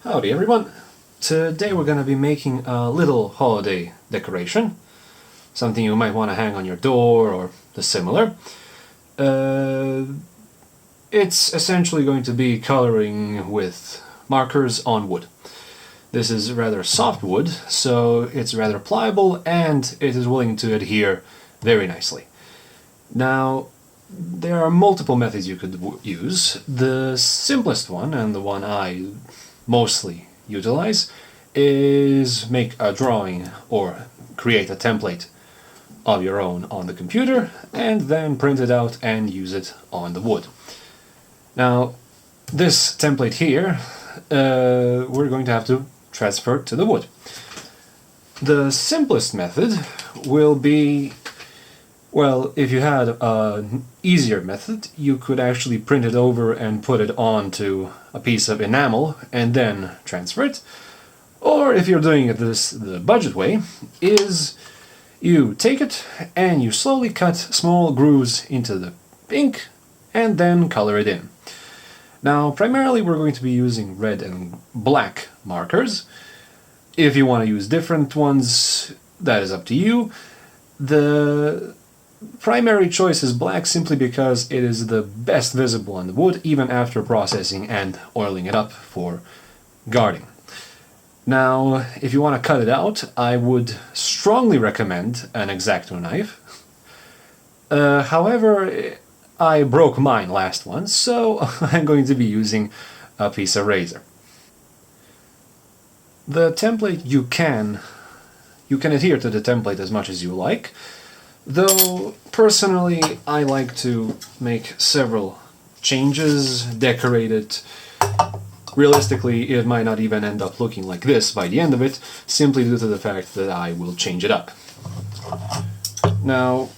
Howdy everyone! Today we're going to be making a little holiday decoration. Something you might want to hang on your door or the similar. It's essentially going to be coloring with markers on wood. This is rather soft wood, so it's rather pliable and it is willing to adhere very nicely. Now, there are multiple methods you could use. The simplest one, and the one I mostly utilize, is make a drawing or create a template of your own on the computer and then print it out and use it on the wood. Now, this template here, we're going to have to transfer to the wood. The simplest method will be, well, if you had an easier method, you could actually print it over and put it onto a piece of enamel and then transfer it. Or if you're doing it the budget way, is you take it and you slowly cut small grooves into the ink and then color it in. Now, primarily we're going to be using red and black markers. If you want to use different ones, that is up to you. The primary choice is black simply because it is the best visible on the wood even after processing and oiling it up for guarding. Now, if you want to cut it out, I would strongly recommend an X-Acto knife. However, I broke mine last one, so I'm going to be using a piece of razor. The template you can adhere to the template as much as you like, though personally I like to make several changes, decorate it. Realistically, it might not even end up looking like this by the end of it, simply due to the fact that I will change it up. Now,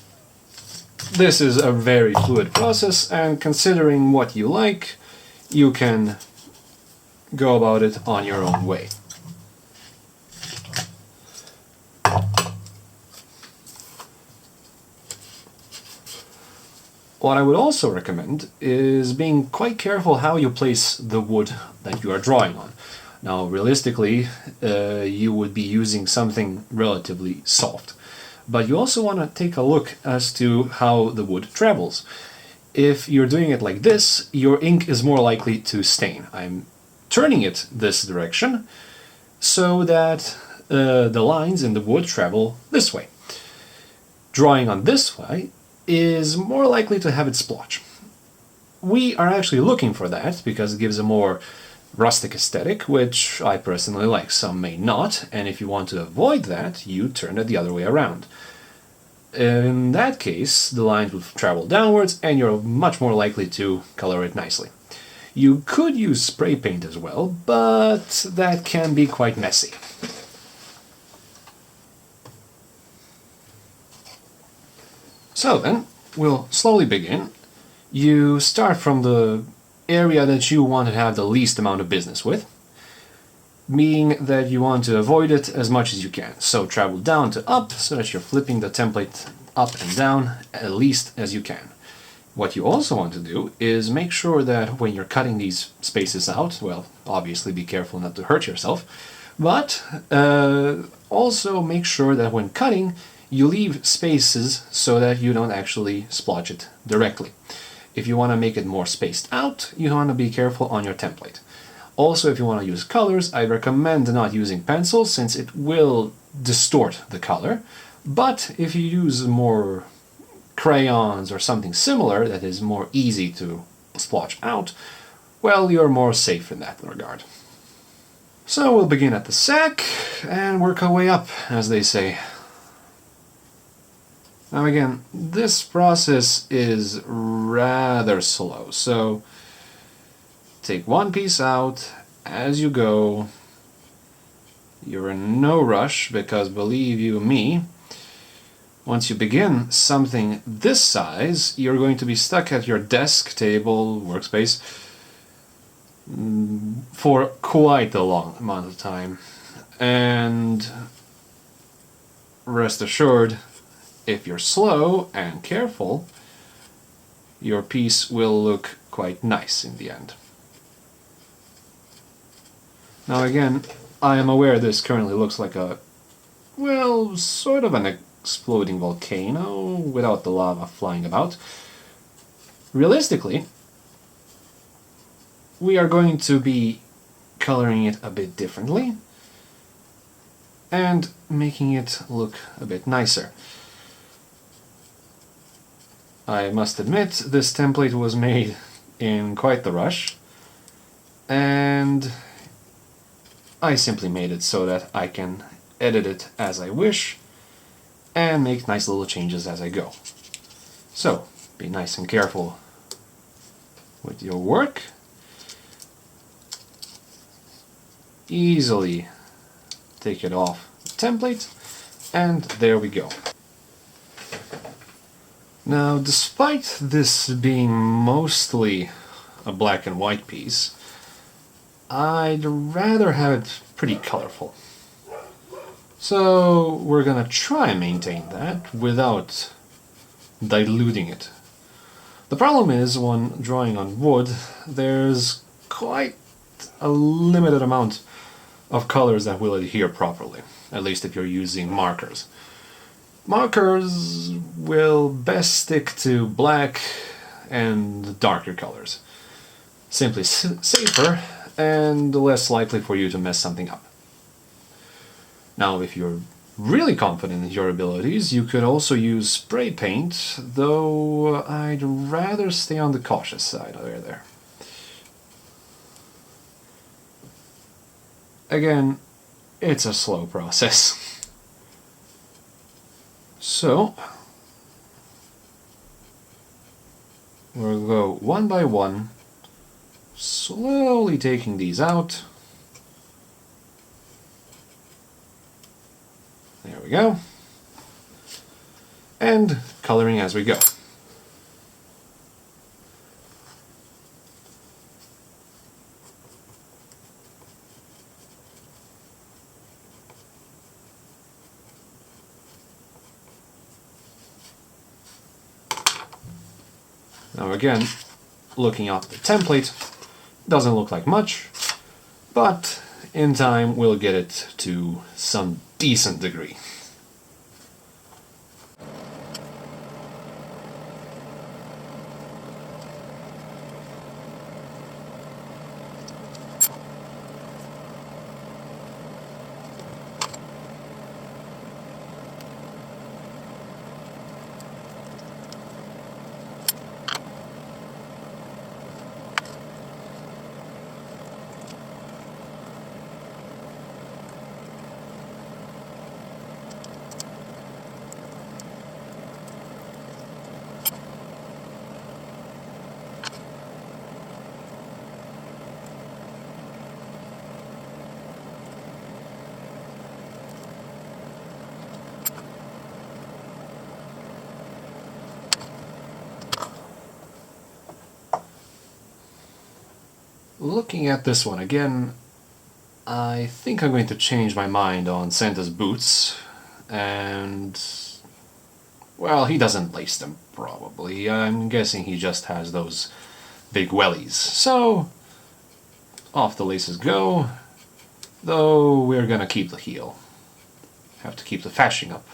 this is a very fluid process, and considering what you like, you can go about it on your own way. What I would also recommend is being quite careful how you place the wood that you are drawing on. Now, realistically, you would be using something relatively soft, but you also want to take a look as to how the wood travels. If you're doing it like this, your ink is more likely to stain. I'm turning it this direction so that the lines in the wood travel this way. Drawing on this way is more likely to have it splotch. We are actually looking for that because it gives a more rustic aesthetic, which I personally like. Some may not, and if you want to avoid that, you turn it the other way around. In that case, the lines will travel downwards and you're much more likely to color it nicely. You could use spray paint as well, but that can be quite messy. So then, we'll slowly begin. You start from the area that you want to have the least amount of business with, meaning that you want to avoid it as much as you can. So travel down to up so that you're flipping the template up and down at least as you can. What you also want to do is make sure that when you're cutting these spaces out, well, obviously be careful not to hurt yourself, but also make sure that when cutting, you leave spaces so that you don't actually splotch it directly. If you want to make it more spaced out, you want to be careful on your template. Also, if you want to use colors, I recommend not using pencils since it will distort the color. But if you use more crayons or something similar that is more easy to splotch out, well, you're more safe in that regard. So we'll begin at the sack and work our way up, as they say. Now again, this process is rather slow, so take one piece out as you go. You're in no rush because, believe you me, once you begin something this size, you're going to be stuck at your desk, table, workspace for quite a long amount of time. And rest assured, if you're slow and careful, your piece will look quite nice in the end. Now again, I am aware this currently looks like a, well, sort of an exploding volcano without the lava flying about. Realistically, we are going to be coloring it a bit differently and making it look a bit nicer. I must admit, this template was made in quite the rush, and I simply made it so that I can edit it as I wish and make nice little changes as I go. So, be nice and careful with your work. Easily take it off the template, and there we go. Now, despite this being mostly a black and white piece, I'd rather have it pretty colorful. So we're gonna try and maintain that without diluting it. The problem is, when drawing on wood, there's quite a limited amount of colors that will adhere properly, at least if you're using markers. Markers will best stick to black and darker colors. Simply safer and less likely for you to mess something up. Now, if you're really confident in your abilities, you could also use spray paint, though I'd rather stay on the cautious side there. Again, it's a slow process. So, we'll go one by one, slowly taking these out. There we go. And coloring as we go. Now again, looking at the template, doesn't look like much, but in time we'll get it to some decent degree. Looking at this one again, I think I'm going to change my mind on Santa's boots, and, well, he doesn't lace them, probably. I'm guessing he just has those big wellies. So, off the laces go, though we're gonna keep the heel. Have to keep the fashion up.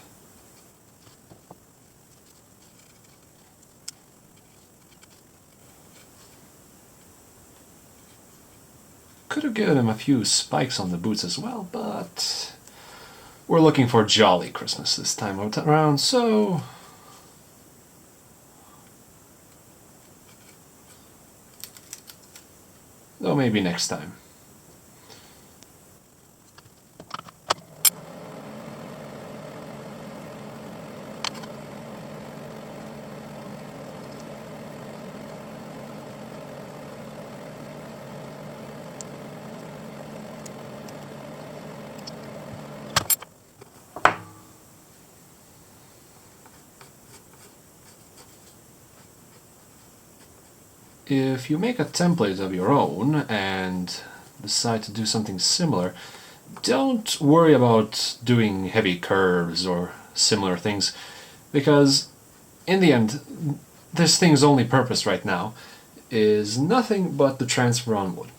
Could have given him a few spikes on the boots as well, but we're looking for jolly Christmas this time around, so though maybe next time. If you make a template of your own and decide to do something similar, don't worry about doing heavy curves or similar things, because in the end, this thing's only purpose right now is nothing but the transfer on wood.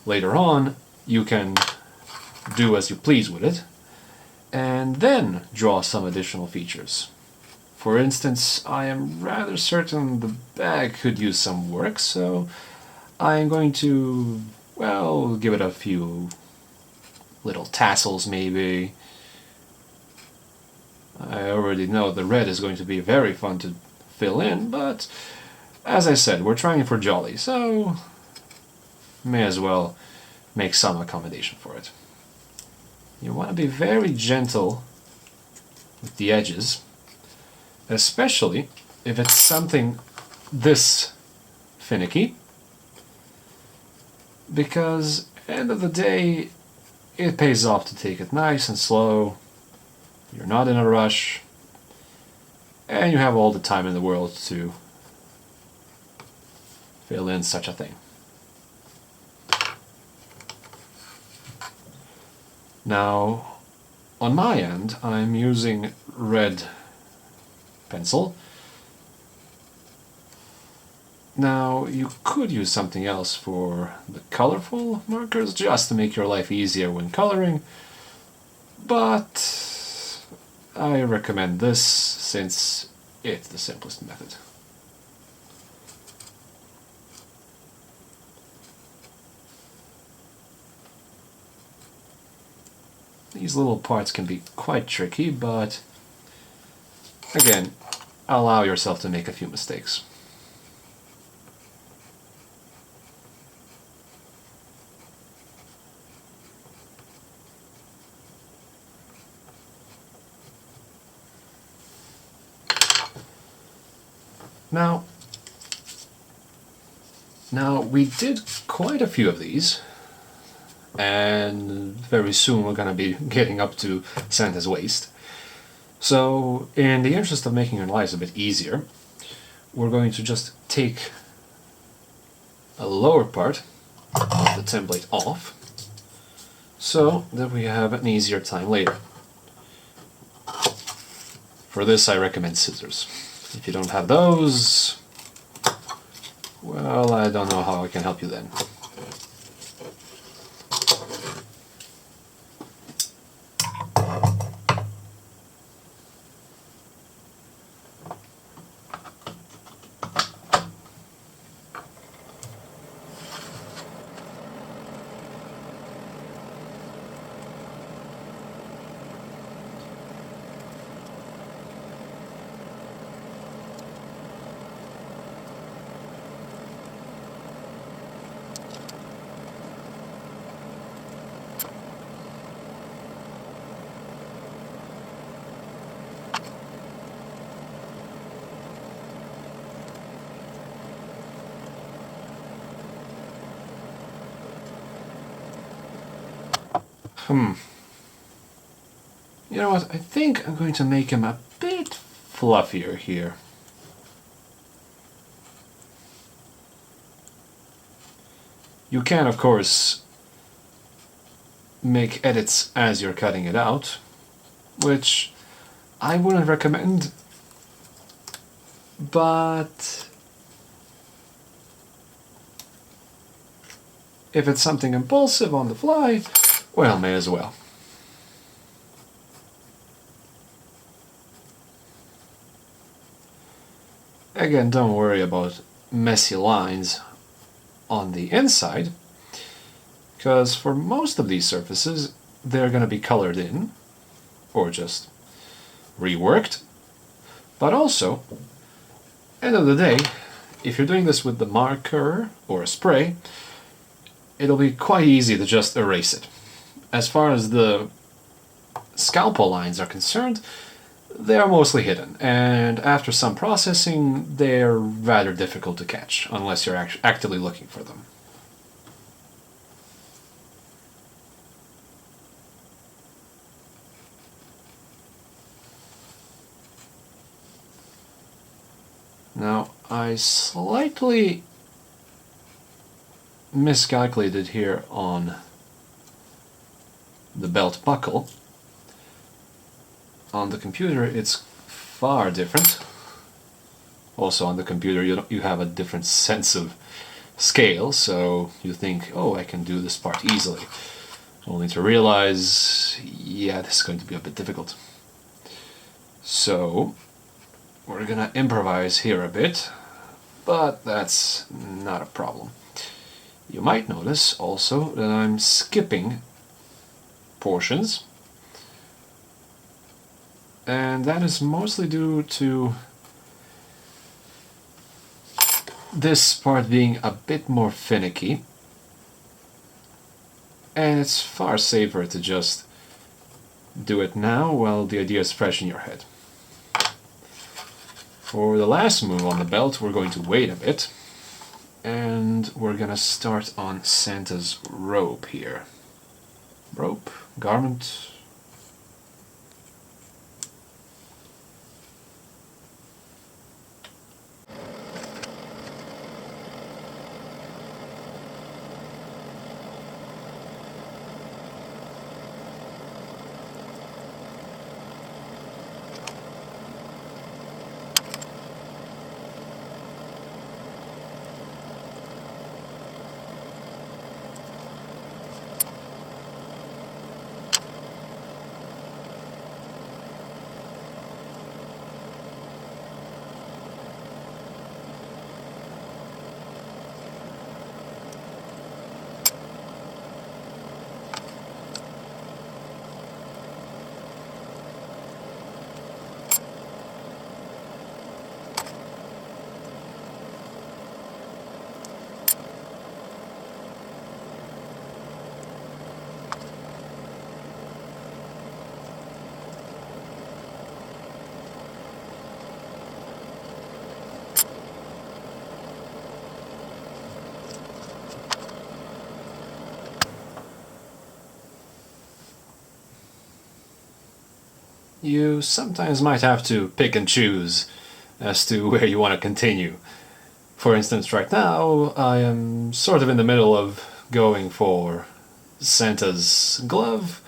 Later on, you can do as you please with it, and then draw some additional features. For instance, I am rather certain the bag could use some work, so I'm going to, well, give it a few little tassels maybe. I already know the red is going to be very fun to fill in, but as I said, we're trying for jolly, so may as well make some accommodation for it. You want to be very gentle with the edges, especially if it's something this finicky, because at the end of the day, it pays off to take it nice and slow. You're not in a rush, and you have all the time in the world to fill in such a thing. Now, on my end, I'm using red pencil. Now, you could use something else for the colorful markers, just to make your life easier when coloring, but I recommend this since it's the simplest method. These little parts can be quite tricky, but again, allow yourself to make a few mistakes. Now we did quite a few of these, and very soon we're going to be getting up to Santa's waist. So, in the interest of making your lives a bit easier, we're going to just take a lower part of the template off, so that we have an easier time later. For this I recommend scissors. If you don't have those, well, I don't know how I can help you then. You know what, I think I'm going to make him a bit fluffier here. You can, of course, make edits as you're cutting it out, which I wouldn't recommend, but if it's something impulsive on the fly, well, may as well. Again, don't worry about messy lines on the inside, because for most of these surfaces, they're going to be colored in, or just reworked. But also, end of the day, if you're doing this with the marker or a spray, it'll be quite easy to just erase it. As far as the scalpel lines are concerned, they are mostly hidden, and after some processing, they're rather difficult to catch, unless you're actively looking for them. Now, I slightly miscalculated here on the belt buckle. On the computer it's far different. Also on the computer you have a different sense of scale, so you think, oh, I can do this part easily. only to realize, yeah, this is going to be a bit difficult. So, we're gonna improvise here a bit, but that's not a problem. You might notice also that I'm skipping portions, and that is mostly due to this part being a bit more finicky, and it's far safer to just do it now while the idea is fresh in your head. For the last move on the belt, we're going to wait a bit, and we're gonna start on Santa's robe here. Robe? Garment? You sometimes might have to pick and choose as to where you want to continue. For instance, right now, I am sort of in the middle of going for Santa's glove,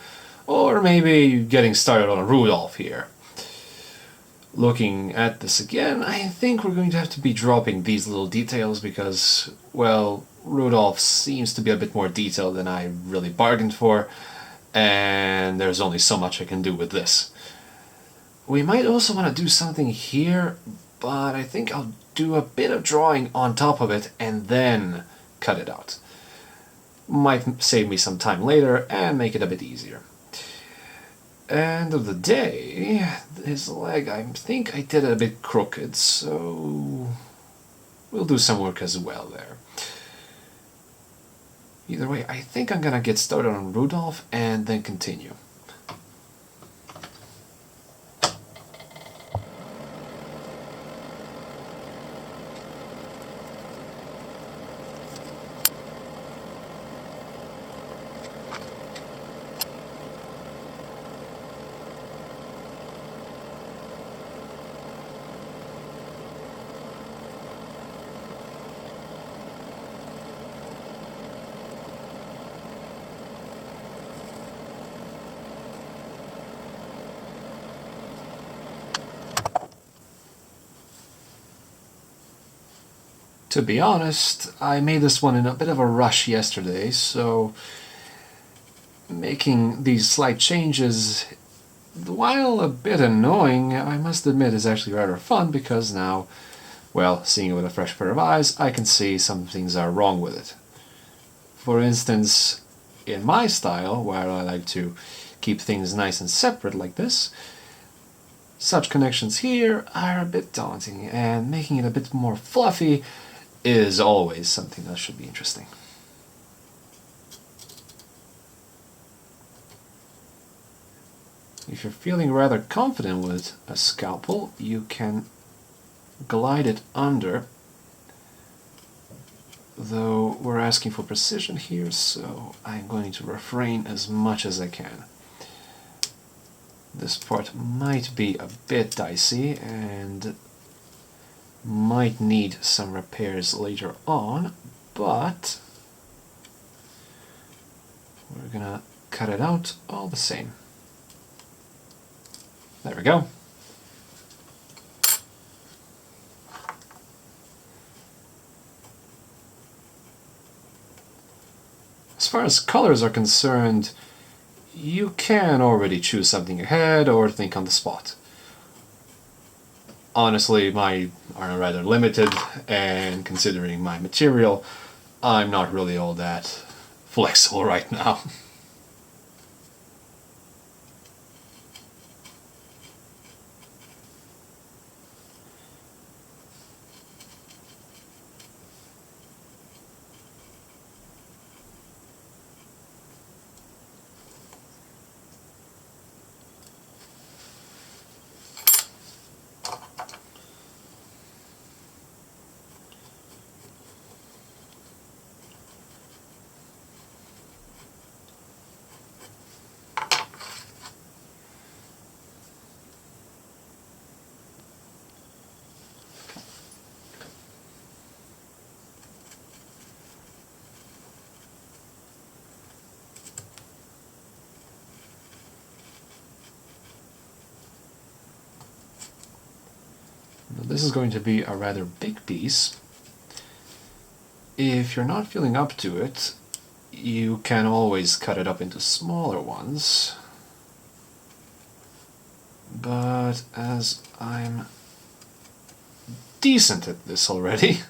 or maybe getting started on Rudolph here. Looking at this again, I think we're going to have to be dropping these little details because, well, Rudolph seems to be a bit more detailed than I really bargained for, and there's only so much I can do with this. We might also want to do something here, but I think I'll do a bit of drawing on top of it and then cut it out. Might save me some time later and make it a bit easier. End of the day, his leg, I think I did it a bit crooked, so we'll do some work as well there. Either way, I think I'm gonna get started on Rudolph and then continue. To be honest, I made this one in a bit of a rush yesterday, so making these slight changes, while a bit annoying, I must admit is actually rather fun because now, well, seeing it with a fresh pair of eyes, I can see some things are wrong with it. For instance, in my style, where I like to keep things nice and separate like this, such connections here are a bit daunting, and making it a bit more fluffy is always something that should be interesting. If you're feeling rather confident with a scalpel, you can glide it under, though we're asking for precision here, so I'm going to refrain as much as I can. This part might be a bit dicey and might need some repairs later on, but we're gonna cut it out all the same. There we go. As far as colors are concerned, you can already choose something ahead or think on the spot. Honestly, mine are rather limited, and considering my material, I'm not really all that flexible right now. Now, this is going to be a rather big piece. If you're not feeling up to it, you can always cut it up into smaller ones. But as I'm decent at this already,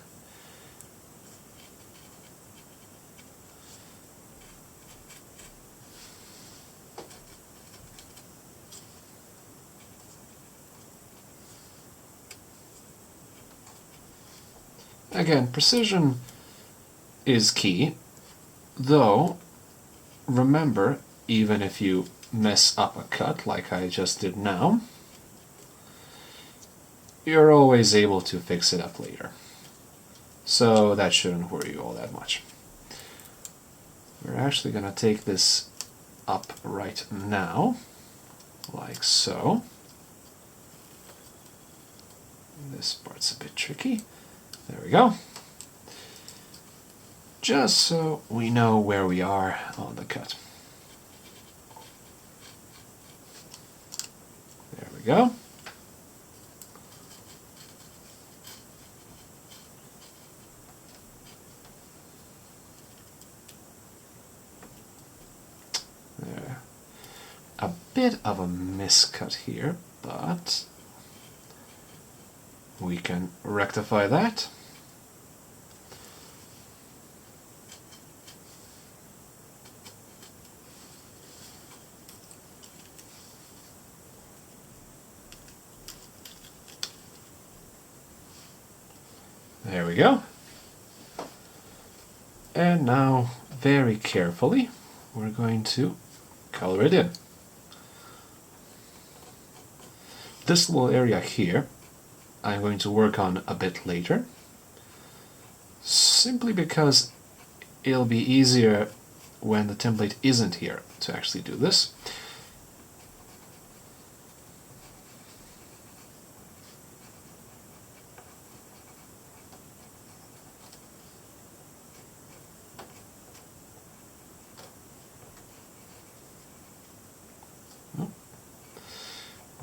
again, precision is key, though remember, even if you mess up a cut like I just did now, you're always able to fix it up later. So that shouldn't worry you all that much. We're actually going to take this up right now, like so. This part's a bit tricky. There we go. Just so we know where we are on the cut. There we go. There. A bit of a miscut here, but we can rectify that. There we go. And now, very carefully, we're going to color it in. This little area here, I'm going to work on a bit later, simply because it'll be easier when the template isn't here to actually do this.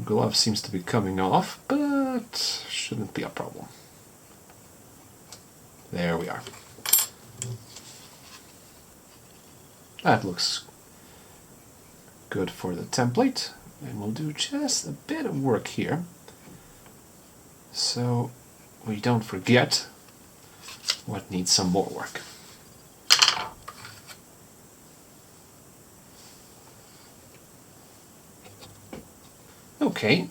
Glove seems to be coming off, but shouldn't be a problem. There we are. That looks good for the template, and we'll do just a bit of work here so we don't forget what needs some more work. Okay,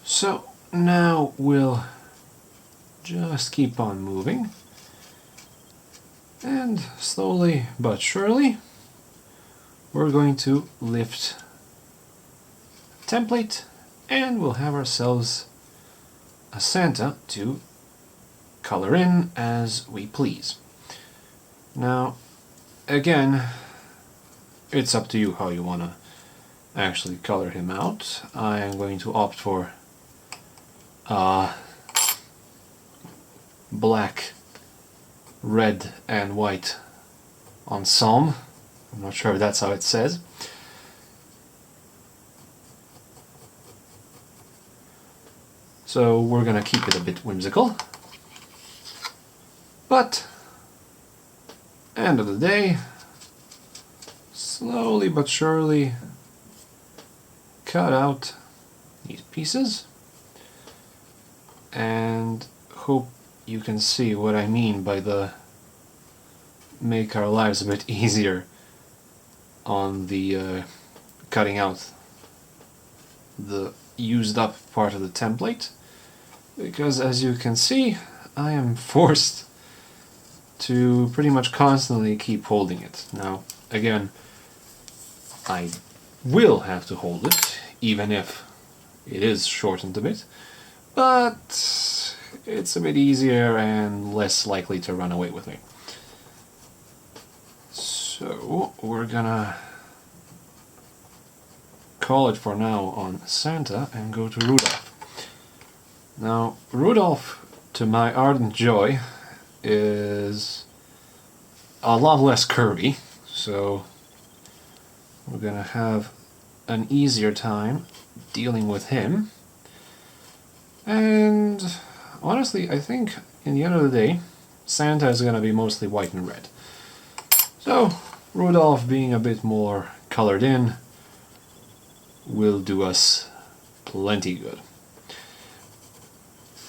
so now we'll just keep on moving, and slowly but surely we're going to lift the template, and we'll have ourselves a Santa to color in as we please. Now, again, it's up to you how you want to actually color him out. I am going to opt for black, red and white ensemble. I'm not sure if that's how it says. So we're gonna keep it a bit whimsical, but end of the day, slowly but surely cut out these pieces, and hope you can see what I mean by the make our lives a bit easier on the cutting out the used up part of the template, because as you can see I am forced to pretty much constantly keep holding it. Now again, I will have to hold it even if it is shortened a bit, but it's a bit easier and less likely to run away with me. So we're gonna call it for now on Santa and go to Rudolph. Now Rudolph, to my ardent joy, is a lot less curvy, so we're gonna have an easier time dealing with him. And honestly, I think in the end of the day, Santa is gonna be mostly white and red. So Rudolph being a bit more colored in will do us plenty good.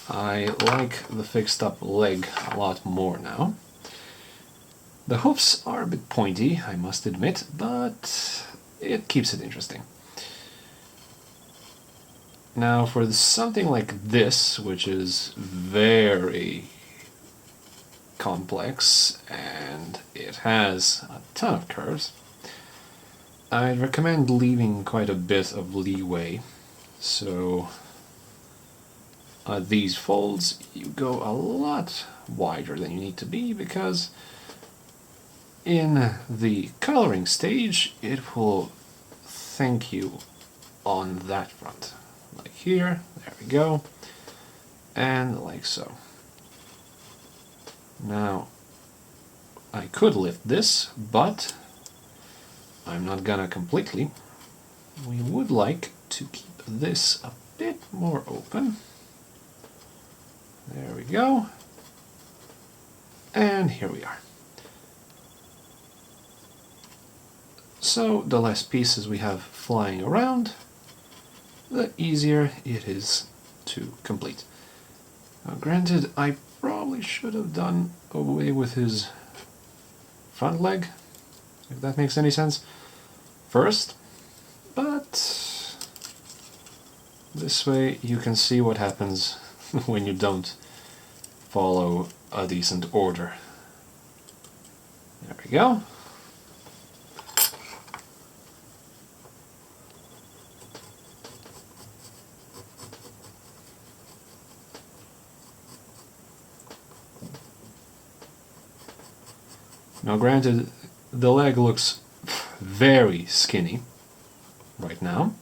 I like the fixed up leg a lot more now. The hoofs are a bit pointy, I must admit, but it keeps it interesting. Now for something like this, which is very complex and it has a ton of curves, I'd recommend leaving quite a bit of leeway. So these folds, you go a lot wider than you need to be, because in the coloring stage it will thank you on that front. Like here, there we go, and like so. Now I could lift this, but I'm not gonna completely. We would like to keep this a bit more open. There we go. And here we are. So the less pieces we have flying around, the easier it is to complete. Now granted, I probably should have done away with his front leg, if that makes any sense, first, but this way you can see what happens when you don't follow a decent order. There we go. Now granted, the leg looks very skinny right now,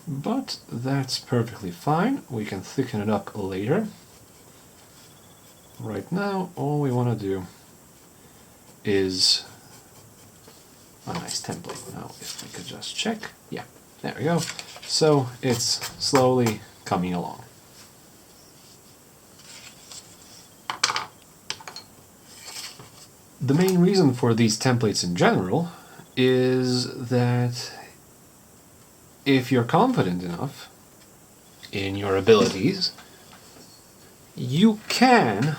but that's perfectly fine. We can thicken it up later. Right now, all we want to do is a nice template. Now, if I could just check. Yeah, there we go. So it's slowly coming along. The main reason for these templates in general is that if you're confident enough in your abilities, you can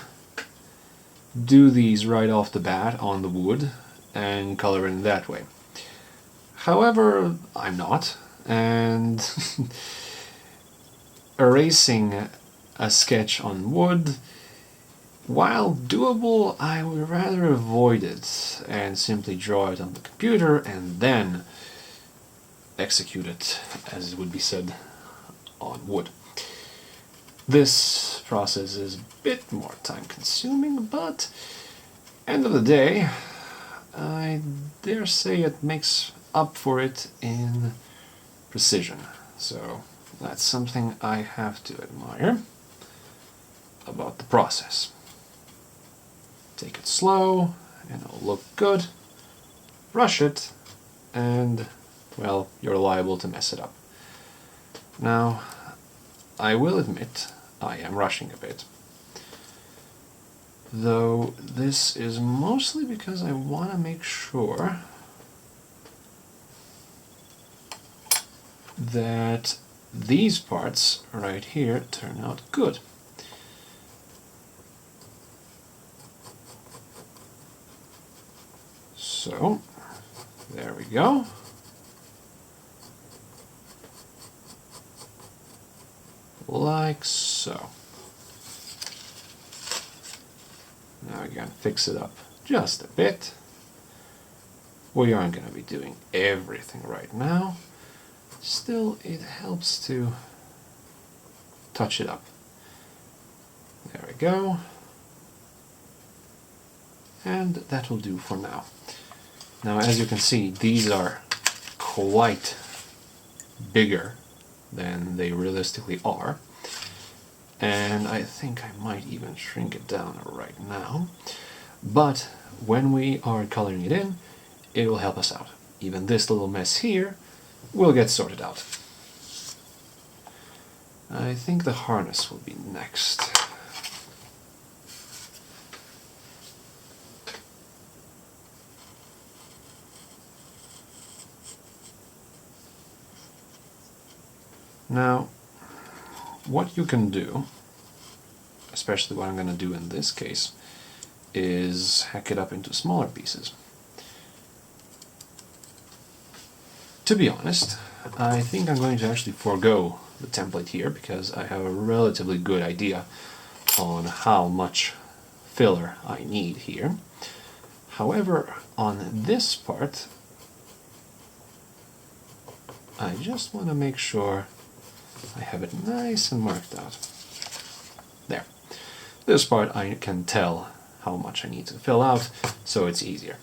do these right off the bat on the wood and color in that way. However, I'm not, and erasing a sketch on wood, while doable, I would rather avoid it and simply draw it on the computer and then execute it, as it would be said, on wood. This process is a bit more time consuming, but end of the day, I dare say it makes up for it in precision. So that's something I have to admire about the process. Take it slow, and it'll look good. Rush it, and, well, you're liable to mess it up. Now, I will admit, I am rushing a bit. Though this is mostly because I want to make sure that these parts right here turn out good. So, there we go. Like so. Now we're going to fix it up just a bit. We aren't going to be doing everything right now. Still, it helps to touch it up. There we go. And that will do for now. Now, as you can see, these are quite bigger than they realistically are. And I think I might even shrink it down right now. But when we are coloring it in, it will help us out. Even this little mess here will get sorted out. I think the harness will be next. Now, what you can do, especially what I'm going to do in this case, is hack it up into smaller pieces. To be honest, I think I'm going to actually forego the template here because I have a relatively good idea on how much filler I need here. However, on this part, I just want to make sure I have it nice and marked out. There. This part I can tell how much I need to fill out, so it's easier.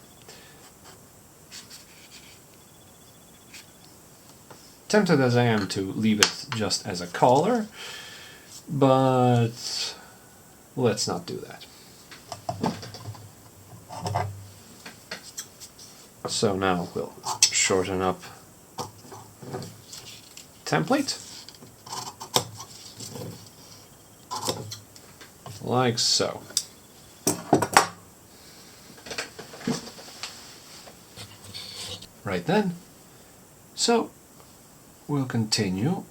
Tempted as I am to leave it just as a collar, but let's not do that. So now we'll shorten up template. Like so. Right then. So we'll continue.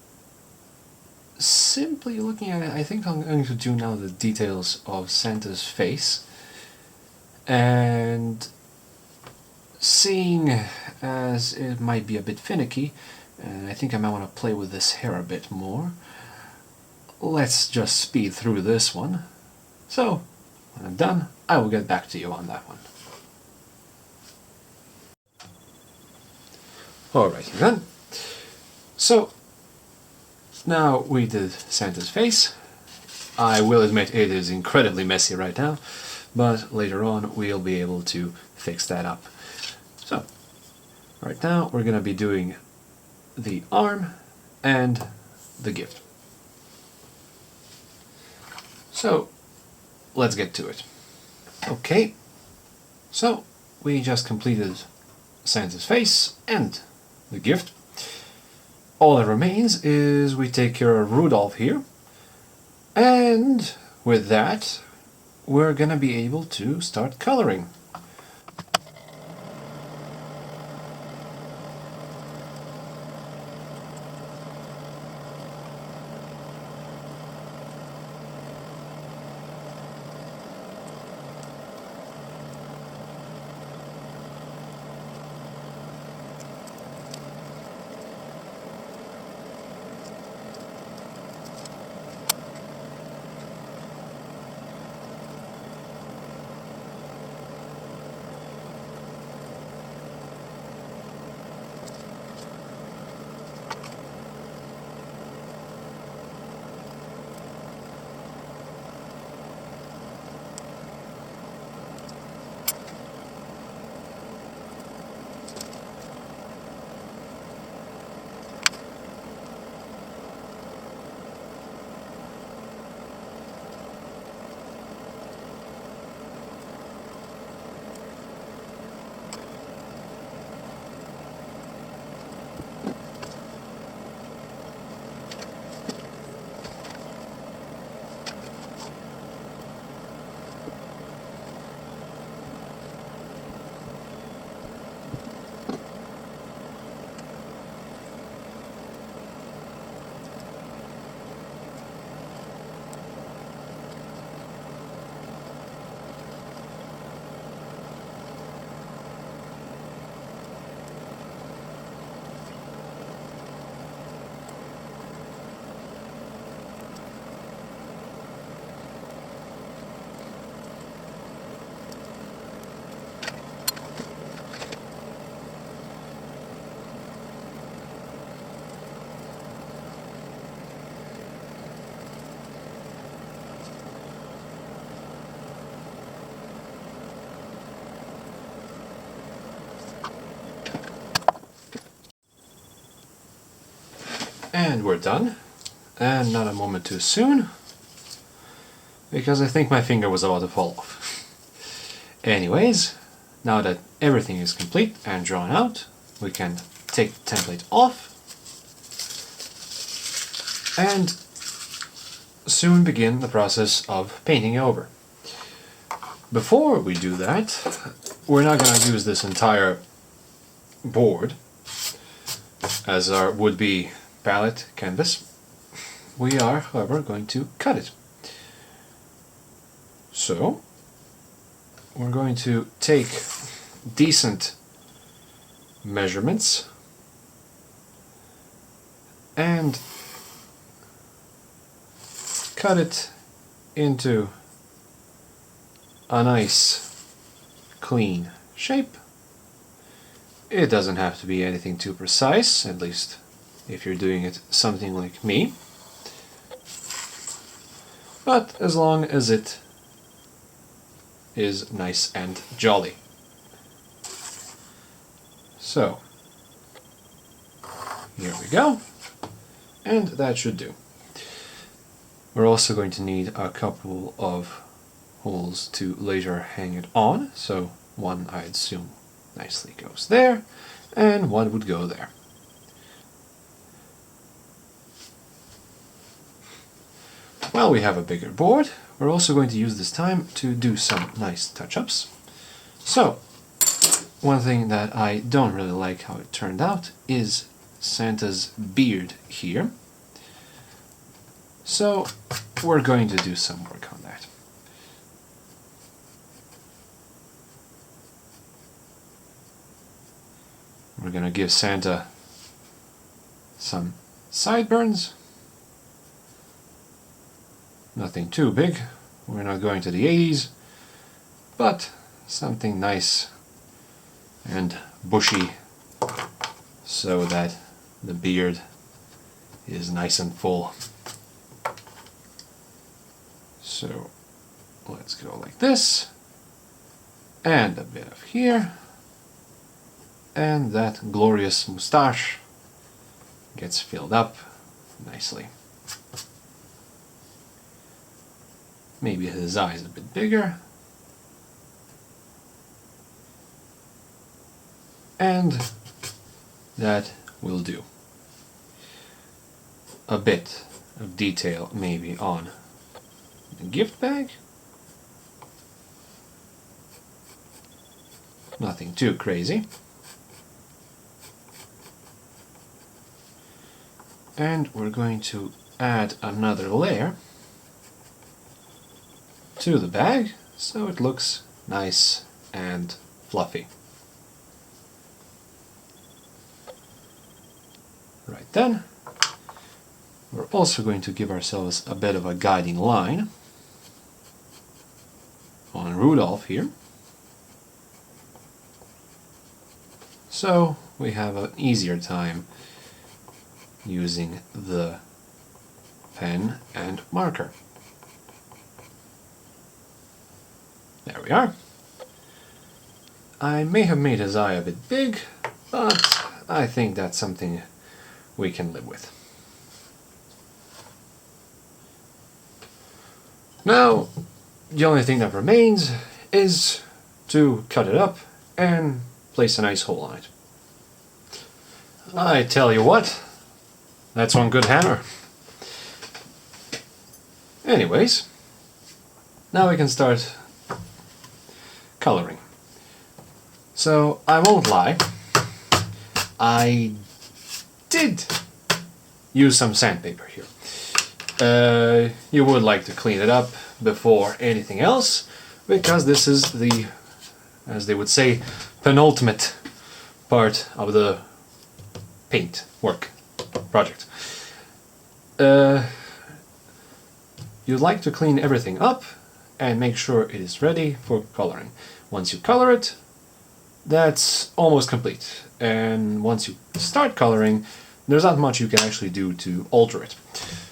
Simply looking at it, I think I'm going to do now the details of Santa's face. And seeing as it might be a bit finicky, and I think I might want to play with this hair a bit more, let's just speed through this one. So, when I'm done, I will get back to you on that one. Alrighty then. So, now we did Santa's face. I will admit it is incredibly messy right now, but later on we'll be able to fix that up. So, right now we're going to be doing the arm and the gift. So, let's get to it. Okay, so we just completed Santa's face and the gift. All that remains is we take care of Rudolph here, and with that we're gonna be able to start coloring. And we're done. And not a moment too soon, because I think my finger was about to fall off. Anyways, now that everything is complete and drawn out, we can take the template off and soon begin the process of painting over. Before we do that, we're not going to use this entire board as our would-be palette canvas. We are, however, going to cut it. So, we're going to take decent measurements and cut it into a nice clean shape. It doesn't have to be anything too precise, at least if you're doing it something like me, but as long as it is nice and jolly. So here we go, and that should do. We're also going to need a couple of holes to later hang it on, so one, I assume, nicely goes there, and one would go there. While we have a bigger board, we're also going to use this time to do some nice touch-ups. So, one thing that I don't really like how it turned out is Santa's beard here. So, we're going to do some work on that. We're going to give Santa some sideburns. Nothing too big. We're not going to the 80s, but something nice and bushy so that the beard is nice and full. So let's go like this, and a bit of here, and that glorious moustache gets filled up nicely. Maybe his eyes a bit bigger. And that will do. A bit of detail maybe on the gift bag. Nothing too crazy. And we're going to add another layer to the bag so it looks nice and fluffy. Right then, we're also going to give ourselves a bit of a guiding line on Rudolph here. So we have an easier time using the pen and marker. There we are. I may have made his eye a bit big, but I think that's something we can live with. Now, the only thing that remains is to cut it up and place a nice hole on it. I tell you what, that's one good hammer. Anyways, now we can start coloring. So, I won't lie, I did use some sandpaper here. You would like to clean it up before anything else, because this is the, as they would say, penultimate part of the paint work project. You'd like to clean everything up and make sure it is ready for coloring. Once you color it, that's almost complete. And once you start coloring, there's not much you can actually do to alter it.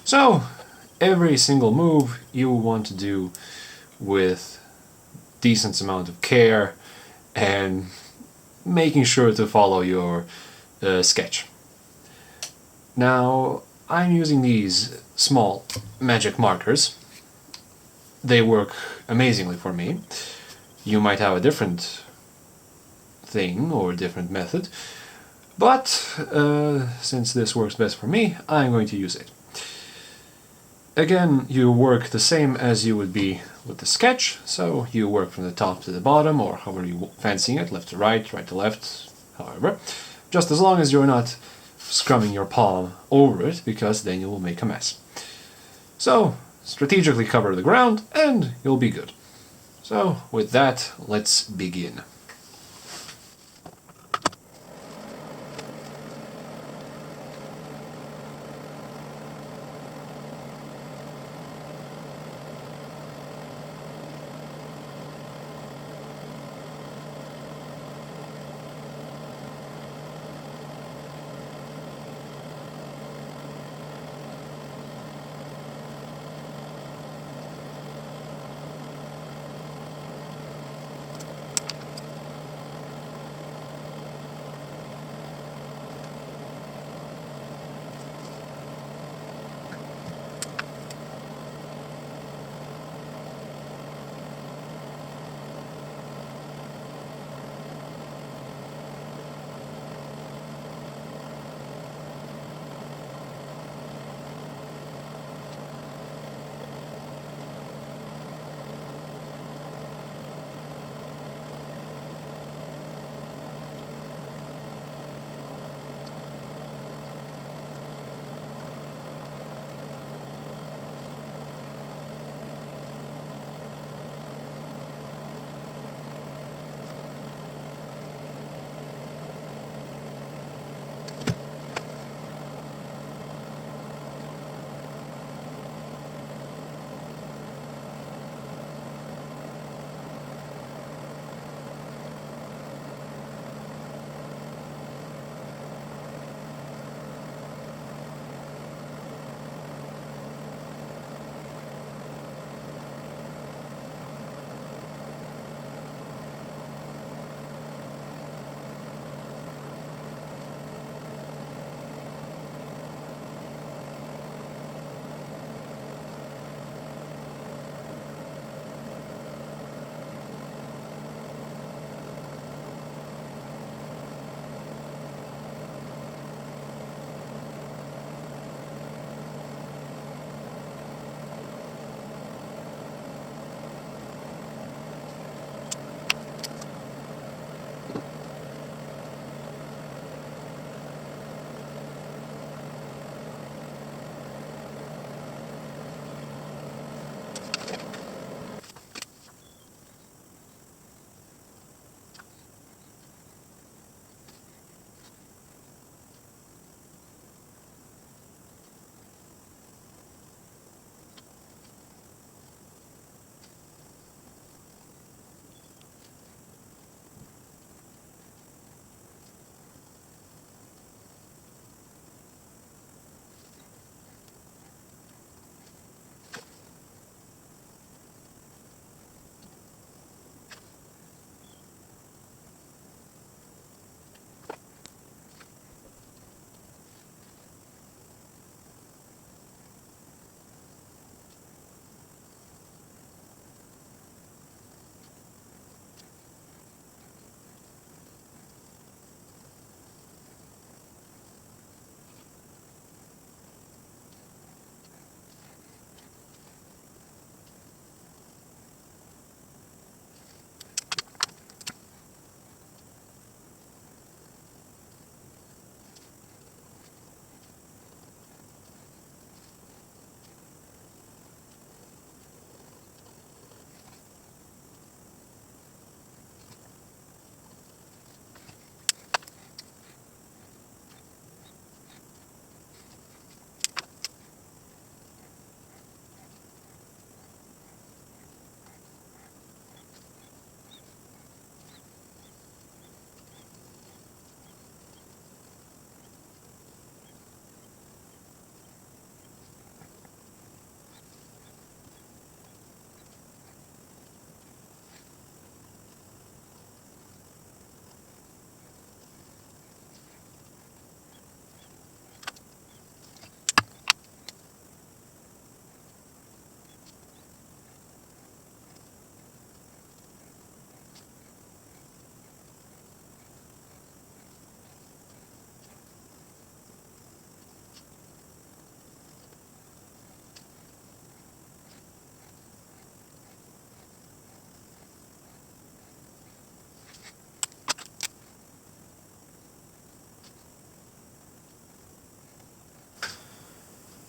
So, every single move you want to do with decent amount of care and making sure to follow your sketch. Now, I'm using these small magic markers. They work amazingly for me. You might have a different thing or a different method, but since this works best for me, I'm going to use it. Again, you work the same as you would be with the sketch, so you work from the top to the bottom, or however you fancy it, left to right, right to left, however. Just as long as you're not scrumming your palm over it, because then you will make a mess. So, strategically cover the ground, and you'll be good. So, with that, let's begin.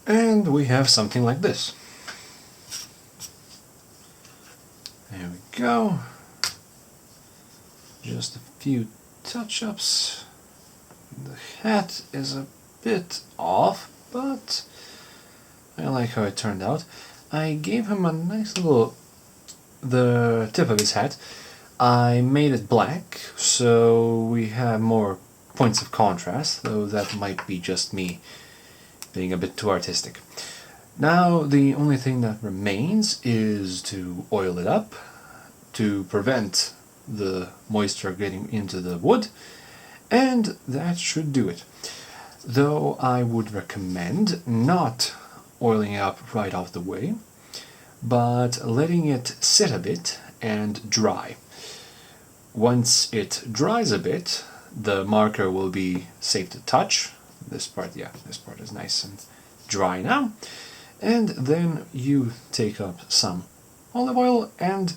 And we have something like this. There we go. Just a few touch-ups. The hat is a bit off, but I like how it turned out. I gave him a nice little... the tip of his hat. I made it black, so we have more points of contrast, though that might be just me being a bit too artistic. Now the only thing that remains is to oil it up to prevent the moisture getting into the wood, and that should do it. Though I would recommend not oiling it up right off the way, but letting it sit a bit and dry. Once it dries a bit, the marker will be safe to touch. This part, yeah, this part is nice and dry now. And then you take up some olive oil and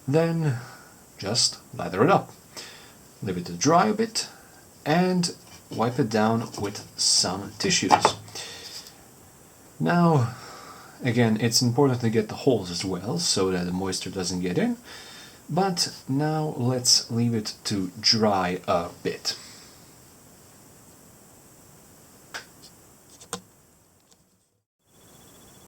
then just lather it up. Leave it to dry a bit and wipe it down with some tissues. Now, again, it's important to get the holes as well so that the moisture doesn't get in. But now let's leave it to dry a bit.